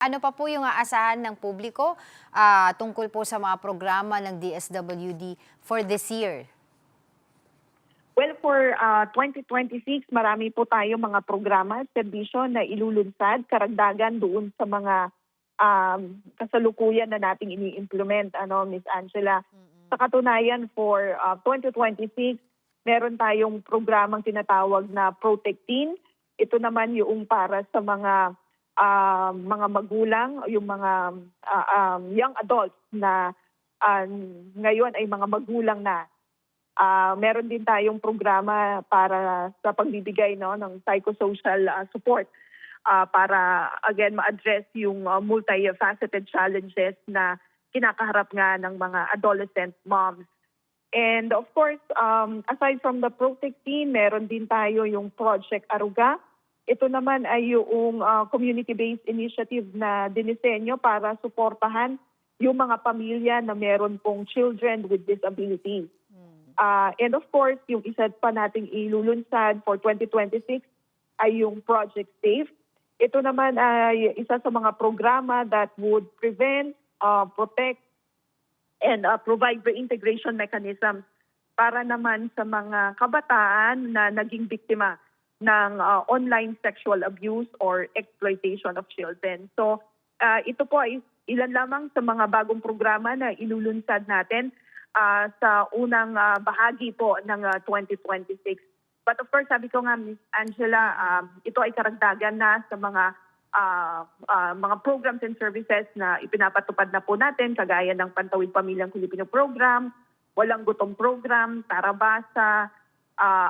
Ano pa po yung aasahan ng publiko tungkol po sa mga programa ng DSWD for this year? Well, for 2026, marami po tayo mga programa, serbisyo na ilulunsad, karagdagan doon sa mga kasalukuyan na nating ini-implement, Miss Angela. Sa katunayan, for 2026, meron tayong programang tinatawag na Protect Teen. Ito naman yung para sa mga magulang, yung mga young adults na ngayon ay mga magulang na. Meron din tayong programa para sa pagbibigay ng psychosocial support para again ma-address yung multifaceted challenges na kinakaharap nga ng mga adolescent moms. And of course, aside from the Protect Teen, meron din tayo yung Project Aruga. Ito naman ay yung community-based initiative na dinisenyo para suportahan yung mga pamilya na meron pong children with disabilities. And of course, yung isa pa nating ilulunsad for 2026 ay yung Project Safe. Ito naman ay isa sa mga programa that would prevent, protect, and provide reintegration mechanisms para naman sa mga kabataan na naging biktima ng online sexual abuse or exploitation of children. So ito po ay ilan lamang sa mga bagong programa na ilulunsad natin sa unang bahagi po ng 2026. But of course, sabi ko nga, Ms. Angela, ito ay karagdagan na sa mga programs and services na ipinapatupad na po natin, kagaya ng Pantawid Pamilyang Pilipino Program, Walang Gutom Program, Tarabasa,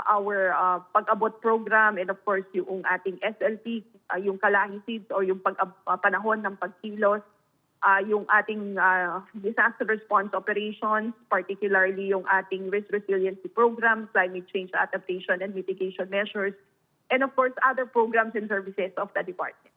our Pag-abot Program, and of course, yung ating SLP, yung Kalahi Seeds or yung panahon ng pagkilos, yung ating disaster response operations, particularly yung ating risk resiliency program, climate change adaptation and mitigation measures, and of course, other programs and services of the department.